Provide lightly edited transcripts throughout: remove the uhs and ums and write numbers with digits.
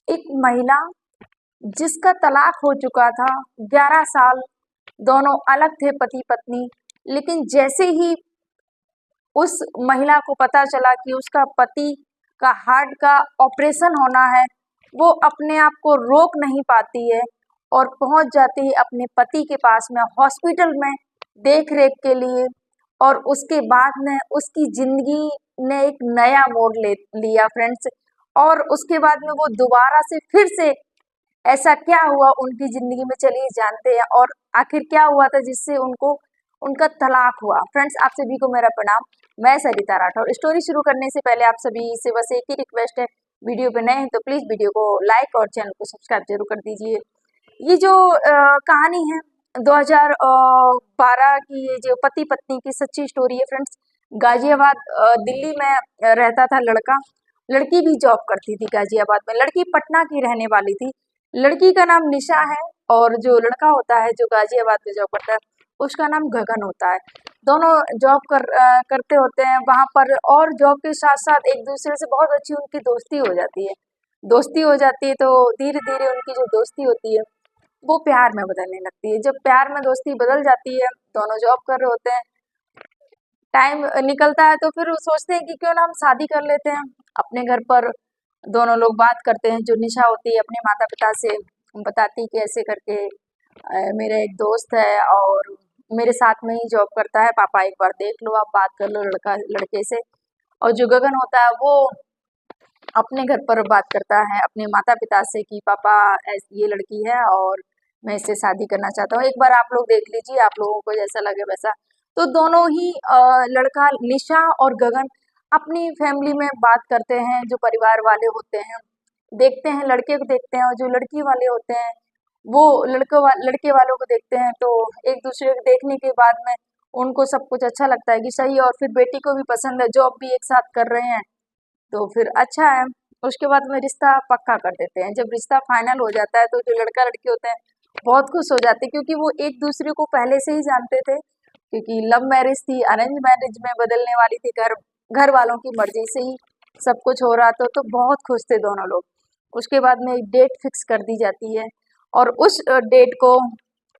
एक महिला जिसका तलाक हो चुका था, 11 साल, दोनों अलग थे पति पत्नी। लेकिन जैसे ही उस महिला को पता चला कि उसका पति का हार्ट का ऑपरेशन होना है, वो अपने आप को रोक नहीं पाती है और पहुंच जाती है अपने पति के पास में हॉस्पिटल में देख रेख के लिए। और उसके बाद में उसकी जिंदगी ने एक नया मोड़ ले लिया फ्रेंड्स। और उसके बाद में वो दोबारा से फिर से ऐसा क्या हुआ उनकी जिंदगी में, चलिए जानते हैं। और आखिर क्या हुआ था जिससे उनको उनका तलाक हुआ। फ्रेंड्स, आप सभी को मेरा प्रणाम। मैं सरिता राठौर। स्टोरी शुरू करने से पहले आप सभी से बस एक ही रिक्वेस्ट है, वीडियो पे नए हैं तो प्लीज वीडियो को लाइक और चैनल को सब्सक्राइब जरूर कर दीजिए। ये जो कहानी है 2012 की, ये जो पति पत्नी की सच्ची स्टोरी है फ्रेंड्स। गाजियाबाद दिल्ली में रहता था लड़का, लड़की भी जॉब करती थी गाजियाबाद में। लड़की पटना की रहने वाली थी। लड़की का नाम निशा है और जो लड़का होता है जो गाजियाबाद में जॉब करता है उसका नाम गगन होता है। दोनों जॉब करते होते हैं वहां पर, और जॉब के साथ साथ एक दूसरे से बहुत अच्छी उनकी दोस्ती हो जाती है। दोस्ती हो जाती है तो धीरे धीरे उनकी जो दोस्ती होती है वो प्यार में बदलने लगती है। जब प्यार में दोस्ती बदल जाती है, दोनों जॉब कर रहे होते हैं, टाइम निकलता है तो फिर वो सोचते हैं कि क्यों ना हम शादी कर लेते हैं। अपने घर पर दोनों लोग बात करते हैं। जो निशा होती है अपने माता पिता से बताती है कि ऐसे करके मेरा एक दोस्त है और मेरे साथ में ही जॉब करता है, पापा एक बार देख लो, आप बात कर लो लड़के से। और जो गगन होता है वो अपने घर पर बात करता है अपने माता पिता से कि पापा ये लड़की है और मैं इससे शादी करना चाहता हूँ, एक बार आप लोग देख लीजिए, आप लोगों को जैसा लगे वैसा। तो दोनों ही लड़का निशा और गगन अपनी फैमिली में बात करते हैं। जो परिवार वाले होते हैं देखते हैं लड़के को देखते हैं, और जो लड़की वाले होते हैं वो लड़के वालों को देखते हैं। तो एक दूसरे को देखने के बाद में उनको सब कुछ अच्छा लगता है कि सही है, और फिर बेटी को भी पसंद है, जॉब भी एक साथ कर रहे हैं तो फिर अच्छा है। उसके बाद में रिश्ता पक्का कर देते हैं। जब रिश्ता फाइनल हो जाता है तो जो लड़का लड़की होते हैं बहुत खुश हो जाते हैं, क्योंकि वो एक दूसरे को पहले से ही जानते थे। क्योंकि लव मैरिज थी, अरेंज मैरिज में बदलने वाली थी, घर वालों की मर्जी से ही सब कुछ हो रहा था। तो बहुत खुश थे दोनों लोग। उसके बाद में एक डेट फिक्स कर दी जाती है और उस डेट को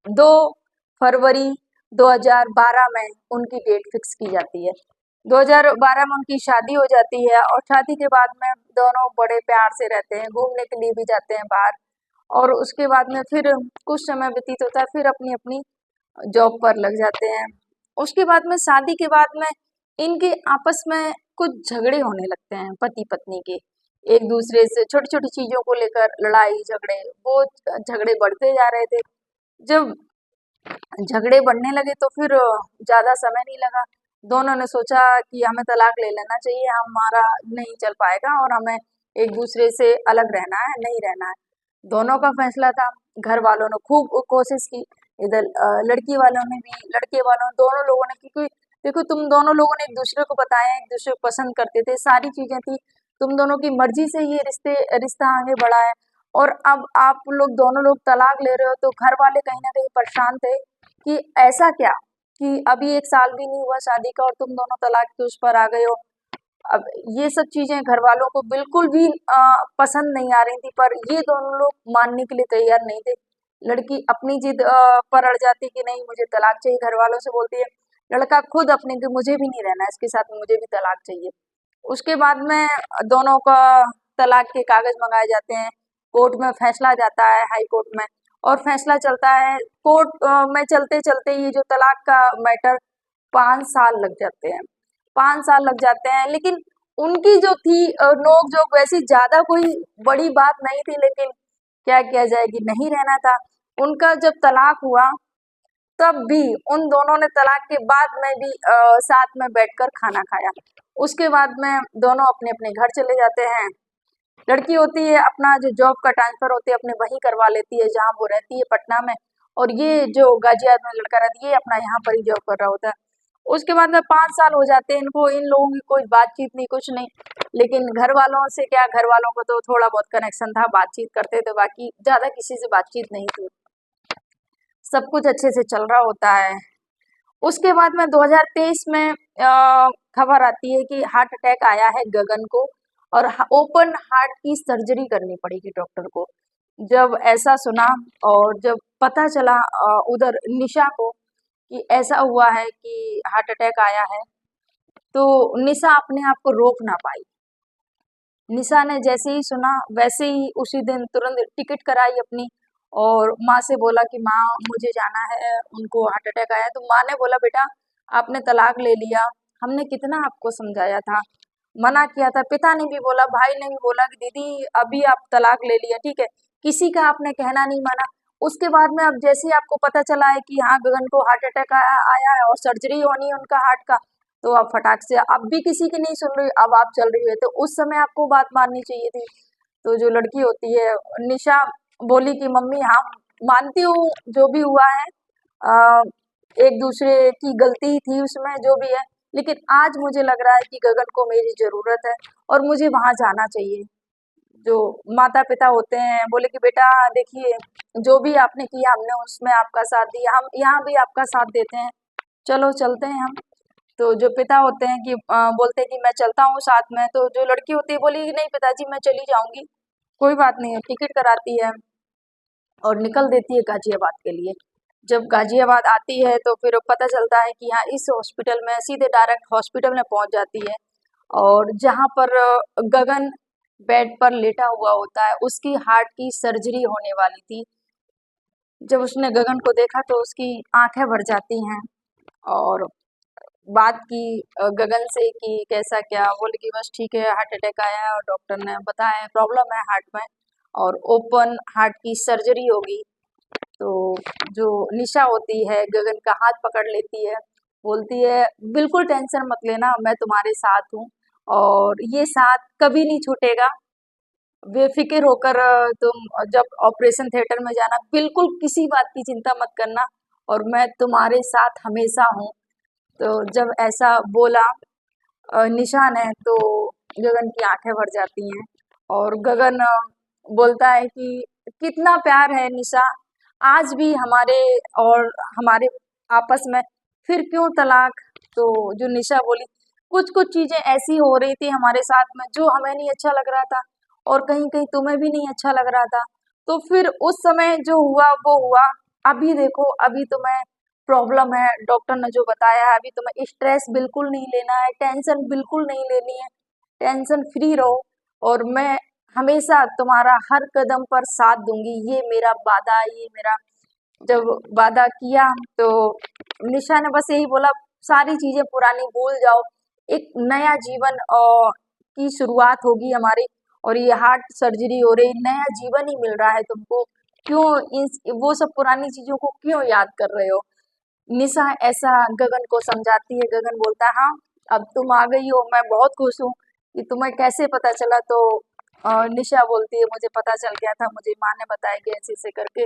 2 फरवरी 2012 में उनकी डेट फिक्स की जाती है। 2012 में उनकी शादी हो जाती है और शादी के बाद में दोनों बड़े प्यार से रहते हैं, घूमने के लिए भी जाते हैं बाहर। और उसके बाद में फिर कुछ समय व्यतीत होता है, फिर अपनी अपनी जॉब पर लग जाते हैं। उसके बाद में शादी के बाद में इनके आपस में कुछ झगड़े होने लगते हैं पति पत्नी के। एक दूसरे से छोटी छोटी चीजों को लेकर लड़ाई झगड़े, वो झगड़े बढ़ते जा रहे थे। जब झगड़े बढ़ने लगे तो फिर ज्यादा समय नहीं लगा, दोनों ने सोचा कि हमें तलाक ले लेना चाहिए, हमारा नहीं चल पाएगा और हमें एक दूसरे से अलग रहना है, नहीं रहना है। दोनों का फैसला था। घर वालों ने खूब कोशिश की, इधर लड़की वालों ने भी, लड़के वालों ने, दोनों लोगों ने। क्योंकि देखो तुम दोनों लोगों ने एक दूसरे को बताया, एक दूसरे को पसंद करते थे, सारी चीजें थी, तुम दोनों की मर्जी से ये रिश्ता आगे बढ़ा है। और अब आप लोग दोनों लोग तलाक ले रहे हो तो घर वाले कहीं ना कहीं परेशान थे कि ऐसा क्या कि अभी 1 साल भी नहीं हुआ शादी का और तुम दोनों तलाक के उस पर आ गए हो। अब ये सब चीजें घर वालों को बिल्कुल भी पसंद नहीं आ रही थी, पर ये दोनों लोग मानने के लिए तैयार नहीं थे। लड़की अपनी जिद पर अड़ जाती कि नहीं मुझे तलाक चाहिए, घर वालों से बोलती है। लड़का खुद अपने कि मुझे भी नहीं रहना है इसके साथ, मुझे भी तलाक चाहिए। उसके बाद में दोनों का तलाक के कागज मंगाए जाते हैं, कोर्ट में फैसला जाता है, हाई कोर्ट में, और फैसला चलता है। कोर्ट में चलते चलते ये जो तलाक का मैटर 5 साल लग जाते हैं, 5 साल लग जाते हैं। लेकिन उनकी जो थी नोक जोक वैसी ज्यादा कोई बड़ी बात नहीं थी, लेकिन क्या किया जाएगी, नहीं रहना था। उनका जब तलाक हुआ तब भी उन दोनों ने तलाक के बाद में भी साथ में बैठकर खाना खाया। उसके बाद में दोनों अपने अपने घर चले जाते हैं। लड़की होती है अपना जो जॉब का ट्रांसफर होती है अपने वहीं करवा लेती है जहाँ वो रहती है पटना में, और ये जो गाजियाबाद में लड़का रहती है अपना यहाँ पर ही जॉब कर रहा होता है। उसके बाद में 5 साल हो जाते हैं इनको, इन लोगों की कोई बातचीत नहीं, कुछ नहीं। लेकिन घर वालों से क्या, घर वालों को तो थोड़ा बहुत कनेक्शन था, बातचीत करते थे, बाकी ज्यादा किसी से बातचीत नहीं थी। सब कुछ अच्छे से चल रहा होता है। उसके बाद में 2023 में खबर आती है कि हार्ट अटैक आया है गगन को, और ओपन हार्ट की सर्जरी करनी पड़ेगी डॉक्टर को। जब ऐसा सुना और जब पता चला उधर निशा को कि ऐसा हुआ है कि हार्ट अटैक आया है, तो निशा अपने आप को रोक ना पाई। निशा ने जैसे ही सुना वैसे ही उसी दिन तुरंत टिकट कराई अपनी और माँ से बोला कि माँ मुझे जाना है, उनको हार्ट अटैक आया। तो माँ ने बोला बेटा आपने तलाक ले लिया, हमने कितना आपको समझाया था, मना किया था। पिता ने भी बोला, भाई ने भी बोला कि दीदी अभी आप तलाक ले लिया ठीक है, किसी का आपने कहना नहीं माना। उसके बाद में अब जैसे ही आपको पता चला है कि हाँ गगन को हार्ट अटैक आया है और सर्जरी होनी है उनका हार्ट का, तो आप फटाक से अब भी किसी की नहीं सुन रही, अब आप चल रही है। तो उस समय आपको बात माननी चाहिए थी। तो जो लड़की होती है निशा बोली कि मम्मी हाँ मानती हूँ जो भी हुआ है, आ, एक दूसरे की गलती ही थी उसमें जो भी है, लेकिन आज मुझे लग रहा है कि गगन को मेरी जरूरत है और मुझे वहां जाना चाहिए। जो माता पिता होते हैं बोले कि बेटा देखिए जो भी आपने किया हमने उसमें आपका साथ दिया, हम यहाँ भी आपका साथ देते हैं, चलो चलते हैं हम। तो जो पिता होते हैं कि बोलते हैं कि मैं चलता हूँ साथ में, तो जो लड़की होती है बोली कि नहीं पिताजी मैं चली जाऊंगी, कोई बात नहीं है। टिकट कराती है और निकल देती है गाजियाबाद के लिए। जब गाजियाबाद आती है तो फिर पता चलता है कि हाँ इस हॉस्पिटल में सीधे डायरेक्ट हॉस्पिटल में पहुंच जाती है। और जहाँ पर गगन बेड पर लेटा हुआ होता है, उसकी हार्ट की सर्जरी होने वाली थी। जब उसने गगन को देखा तो उसकी आंखें भर जाती हैं और बात की गगन से कि कैसा क्या, बोले कि बस ठीक है हार्ट अटैक आया है और डॉक्टर ने बताया प्रॉब्लम है हार्ट में और ओपन हार्ट की सर्जरी होगी। तो जो निशा होती है गगन का हाथ पकड़ लेती है, बोलती है बिल्कुल टेंशन मत लेना, मैं तुम्हारे साथ हूँ और ये साथ कभी नहीं छूटेगा। बेफिक्र होकर तुम जब ऑपरेशन थिएटर में जाना बिल्कुल किसी बात की चिंता मत करना और मैं तुम्हारे साथ हमेशा हूँ। तो जब ऐसा बोला निशा ने तो गगन की आंखें भर जाती हैं और गगन बोलता है कि कितना प्यार है निशा, आज भी हमारे और हमारे आपस में, फिर क्यों तलाक। तो जो निशा बोली कुछ कुछ चीजें ऐसी हो रही थी हमारे साथ में जो हमें नहीं अच्छा लग रहा था और कहीं कहीं तुम्हें भी नहीं अच्छा लग रहा था, तो फिर उस समय जो हुआ वो हुआ। अभी देखो अभी तुम्हें प्रॉब्लम है, डॉक्टर ने जो बताया है अभी तुम्हें स्ट्रेस बिल्कुल नहीं लेना है, टेंशन बिल्कुल नहीं लेनी है, टेंशन फ्री रहो और मैं हमेशा तुम्हारा हर कदम पर साथ दूंगी, ये मेरा वादा, ये मेरा। जब वादा किया तो निशा ने बस यही बोला सारी चीजें पुरानी भूल जाओ, एक नया जीवन की शुरुआत होगी हमारी और ये हार्ट सर्जरी हो रही, नया जीवन ही मिल रहा है तुमको, क्यों वो सब पुरानी चीजों को क्यों याद कर रहे हो। निशा ऐसा गगन को समझाती है, गगन बोलता है हाँ अब तुम आ गई हो, मैं बहुत खुश हूँ कि तुम्हें कैसे पता चला। तो निशा बोलती है मुझे पता चल गया था, मुझे माँ ने बताया कि ऐसे ऐसे करके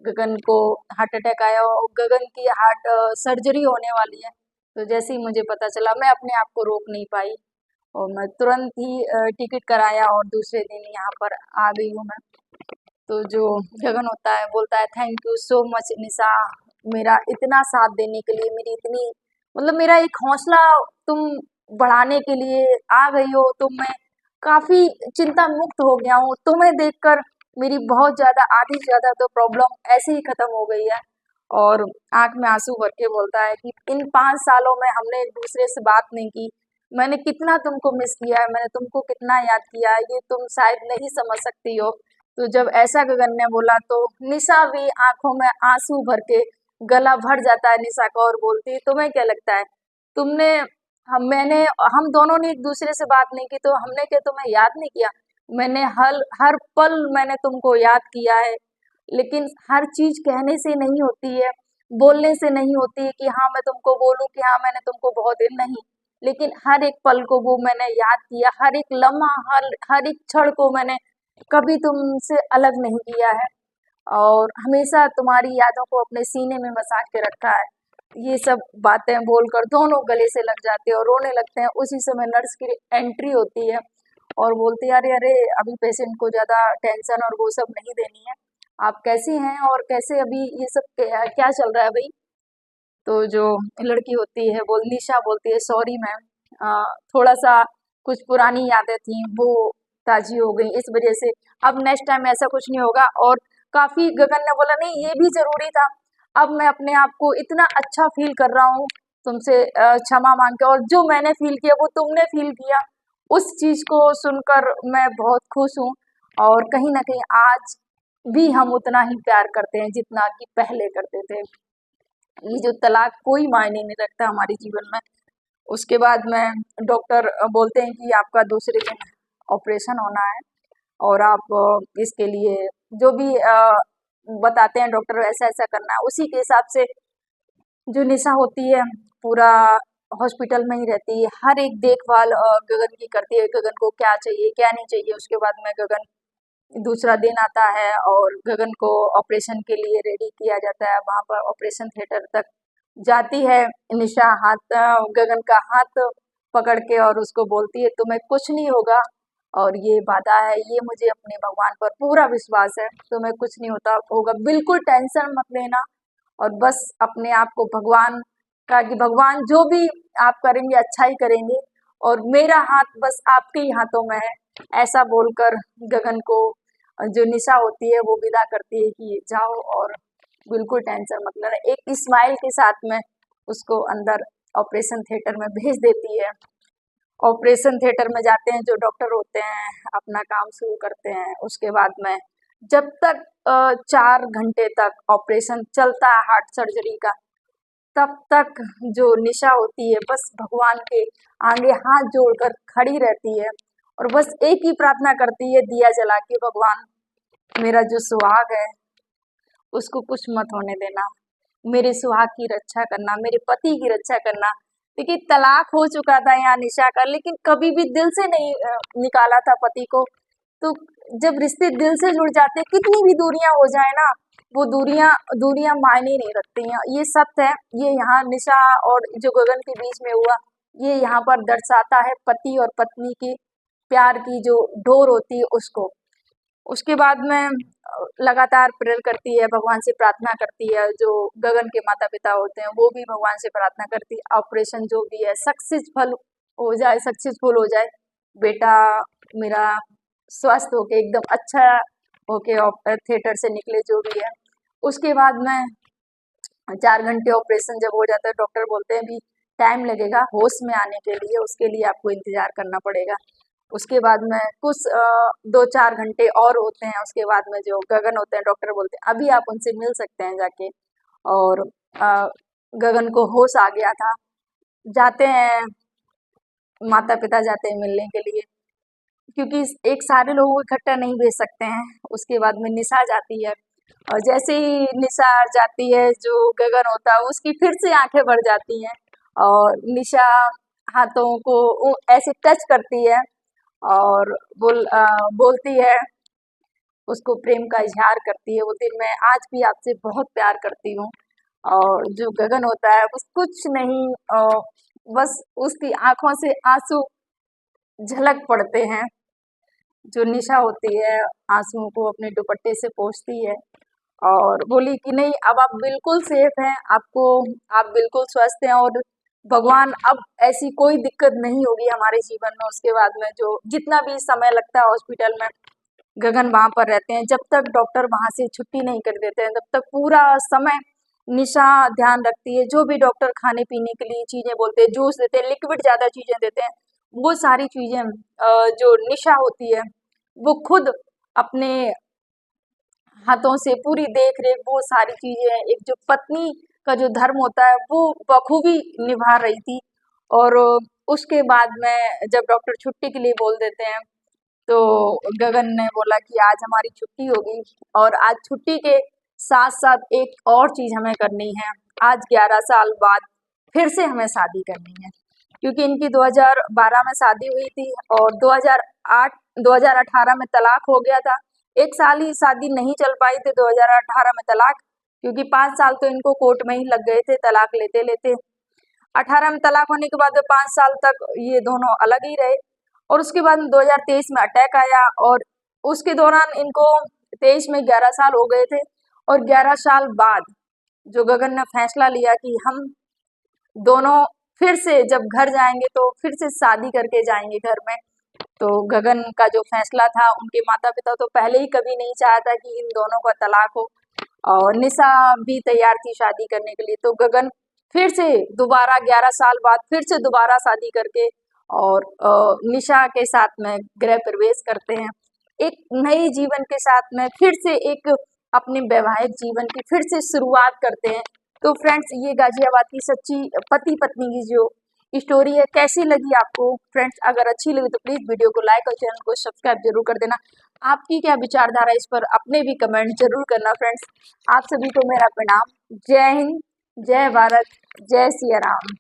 गगन को हार्ट अटैक आया और गगन की हार्ट सर्जरी होने वाली है। तो जैसे ही मुझे पता चला मैं अपने आप को रोक नहीं पाई और मैं तुरंत ही टिकट कराया और दूसरे दिन यहाँ पर आ गई हूँ मैं। तो जो गगन होता है बोलता है थैंक यू सो मच निशा, मेरा इतना साथ देने के लिए, मेरी इतनी मतलब मेरा एक हौसला तुम बढ़ाने के लिए आ गई हो, तो मैं काफी चिंता मुक्त हो गया हूँ तुम्हें देखकर, मेरी बहुत ज्यादा आधी से ज्यादा तो प्रॉब्लम ऐसे ही खत्म हो गई है। और आंख में आंसू भर के बोलता है कि इन 5 सालों में हमने एक दूसरे से बात नहीं की, मैंने कितना तुमको मिस किया है, मैंने तुमको कितना याद किया है, ये तुम शायद नहीं समझ सकती हो। तो जब ऐसा गगन ने बोला तो निशा भी आंखों में आंसू भर के गला भर जाता है निशा का और बोलती है तुम्हें क्या लगता है, तुमने मैंने हम दोनों ने एक दूसरे से बात नहीं की तो हमने क्या तुम्हें याद नहीं किया, मैंने हर हर पल मैंने तुमको याद किया है। लेकिन हर चीज कहने से नहीं होती है, बोलने से नहीं होती है कि हाँ मैं तुमको बोलूं कि हाँ मैंने तुमको बहुत दिन नहीं, लेकिन हर एक पल को वो मैंने याद किया, हर एक लम्हा हर एक क्षण को मैंने कभी तुमसे अलग नहीं किया है और हमेशा तुम्हारी यादों को अपने सीने में बसा के रखा है। ये सब बातें बोलकर दोनों गले से लग जाते हैं और रोने लगते हैं। उसी समय नर्स की एंट्री होती है और बोलती है अरे अरे अभी पेशेंट को ज्यादा टेंशन और वो सब नहीं देनी है, आप कैसी हैं और कैसे अभी ये सब क्या चल रहा है भाई। तो जो लड़की होती है बोल निशा बोलती है सॉरी मैम, थोड़ा सा कुछ पुरानी यादें थी वो ताज़ी हो गई। इस वजह से अब नेक्स्ट टाइम ऐसा कुछ नहीं होगा। और काफ़ी गगन ने बोला नहीं ये भी ज़रूरी था। अब मैं अपने आप को इतना अच्छा फ़ील कर रहा हूँ तुमसे क्षमा माँग के, और जो मैंने फ़ील किया वो तुमने फ़ील किया, उस चीज़ को सुनकर मैं बहुत खुश हूँ। और कहीं न कहीं आज भी हम उतना ही प्यार करते हैं जितना कि पहले करते थे। ये जो तलाक कोई मायने नहीं रखता हमारे जीवन में। उसके बाद में डॉक्टर बोलते हैं कि आपका दूसरे दिन ऑपरेशन होना है और आप इसके लिए जो भी बताते हैं डॉक्टर ऐसा-ऐसा करना है। उसी के हिसाब से जो निशा होती है पूरा हॉस्पिटल में ही रहती है, हर एक देखभाल गगन की करती है, गगन को क्या चाहिए, क्या नहीं चाहिए। उसके बाद में गगन दूसरा दिन आता है और गगन को ऑपरेशन के लिए रेडी किया जाता है। वहाँ पर ऑपरेशन थिएटर तक जाती है निशा, गगन का हाथ पकड़ के, और उसको बोलती है तुम्हें कुछ नहीं होगा, और ये वादा है, ये मुझे अपने भगवान पर पूरा विश्वास है, तुम्हें कुछ नहीं होता होगा, बिल्कुल टेंशन मत लेना। और बस अपने आप को भगवान का, कि भगवान जो भी आप करेंगे अच्छा ही करेंगे, और मेरा हाथ बस आपके ही हाथों में है, ऐसा बोलकर गगन को जो निशा होती है वो विदा करती है कि जाओ और बिल्कुल टेंशन मत लेना। एक स्माइल के साथ में उसको अंदर ऑपरेशन थिएटर में भेज देती है। ऑपरेशन थिएटर में जाते हैं जो डॉक्टर होते हैं, अपना काम शुरू करते हैं। उसके बाद में जब तक 4 घंटे तक ऑपरेशन चलता है हार्ट सर्जरी का, तब तक जो निशा होती है बस भगवान के आगे हाथ जोड़कर खड़ी रहती है और बस एक ही प्रार्थना करती है दिया जला के, भगवान मेरा जो सुहाग है उसको कुछ मत होने देना, मेरे सुहाग की रक्षा करना, मेरे पति की रक्षा करना। देखिए तलाक हो चुका था यहाँ निशा का, लेकिन कभी भी दिल से नहीं निकाला था पति को। तो जब रिश्ते दिल से जुड़ जाते हैं, कितनी भी दूरियां हो जाए ना, वो दूरियां दूरियां मायने नहीं रखती हैं। ये सत्य है, ये यहाँ निशा और जो गगन के बीच में हुआ, ये यहाँ पर दर्शाता है पति और पत्नी की प्यार की जो डोर होती है उसको। उसके बाद में लगातार प्रेयर करती है, भगवान से प्रार्थना करती है। जो गगन के माता पिता होते हैं वो भी भगवान से प्रार्थना करती है, ऑपरेशन जो भी है सक्सेसफुल हो जाए, सक्सेसफुल हो जाए, बेटा मेरा स्वस्थ होके एकदम अच्छा होके थिएटर से निकले जो भी है। उसके बाद में 4 घंटे ऑपरेशन जब हो जाता है, डॉक्टर बोलते हैं भी टाइम लगेगा होश में आने के लिए, उसके लिए आपको इंतजार करना पड़ेगा। उसके बाद में कुछ 2-4 घंटे और होते हैं। उसके बाद में जो गगन होते हैं, डॉक्टर बोलते हैं अभी आप उनसे मिल सकते हैं जाके, और गगन को होश आ गया था। जाते हैं, माता पिता जाते हैं मिलने के लिए, क्योंकि एक सारे लोगों को इकट्ठा नहीं भेज सकते हैं। उसके बाद में निशा जाती है, और जैसे ही निशा जाती है जो गगन होता है उसकी फिर से आंखें भर जाती हैं, और निशा हाथों को ऐसे टच करती है और बोलती है, उसको प्रेम का इजहार करती है, वो दिन मैं आज भी आपसे बहुत प्यार करती हूँ। और जो गगन होता है बस कुछ नहीं, बस उसकी आंखों से आंसू झलक पड़ते हैं। जो निशा होती है आंसुओं को अपने दुपट्टे से पोंछती है और बोली कि नहीं अब आप बिल्कुल सेफ हैं, आप बिल्कुल स्वस्थ हैं, और भगवान अब ऐसी कोई दिक्कत नहीं होगी हमारे जीवन में। उसके बाद में जो जितना भी समय लगता है हॉस्पिटल में, गगन वहाँ पर रहते हैं जब तक डॉक्टर वहाँ से छुट्टी नहीं कर देते हैं, तब तक पूरा समय निशा ध्यान रखती है। जो भी डॉक्टर खाने पीने के लिए चीजें बोलते हैं, जूस देते हैं, लिक्विड ज्यादा चीजें देते हैं, वो सारी चीजें जो निशा होती है वो खुद अपने हाथों से पूरी देख रेख, वो सारी चीजें एक जो पत्नी का जो धर्म होता है वो बखूबी निभा रही थी। और उसके बाद में जब डॉक्टर छुट्टी के लिए बोल देते हैं, तो गगन ने बोला कि आज हमारी छुट्टी होगी, और आज छुट्टी के साथ साथ एक और चीज हमें करनी है। आज 11 साल बाद फिर से हमें शादी करनी है, क्योंकि इनकी 2012 में शादी हुई थी और 2018 में तलाक हो गया था। एक साल ही शादी नहीं चल पाई थी, 2018 में तलाक, क्योंकि 5 साल तो इनको कोर्ट में ही लग गए थे तलाक लेते लेते। 18 में तलाक होने के बाद 5 साल तक ये दोनों अलग ही रहे, और उसके बाद 2023 में अटैक आया, और उसके दौरान इनको 23 में 11 साल हो गए थे। और 11 साल बाद जो गगन ने फैसला लिया कि हम दोनों फिर से जब घर जाएंगे तो फिर से शादी करके जाएंगे घर में। तो गगन का जो फैसला था, उनके माता पिता तो पहले ही कभी नहीं चाहा था कि इन दोनों का तलाक हो, और निशा भी तैयार थी शादी करने के लिए। तो गगन फिर से दोबारा 11 साल बाद फिर से दोबारा शादी करके और निशा के साथ में गृह प्रवेश करते हैं, एक नए जीवन के साथ में फिर से एक अपने वैवाहिक जीवन की फिर से शुरुआत करते हैं। तो फ्रेंड्स, ये गाजियाबाद की सच्ची पति पत्नी की जो स्टोरी है, कैसी लगी आपको फ्रेंड्स? अगर अच्छी लगी तो प्लीज वीडियो को लाइक और चैनल को सब्सक्राइब जरूर कर देना। आपकी क्या विचारधारा इस पर, अपने भी कमेंट जरूर करना फ्रेंड्स। आप सभी को मेरा प्रणाम। जय हिंद, जय भारत, जय सिया राम।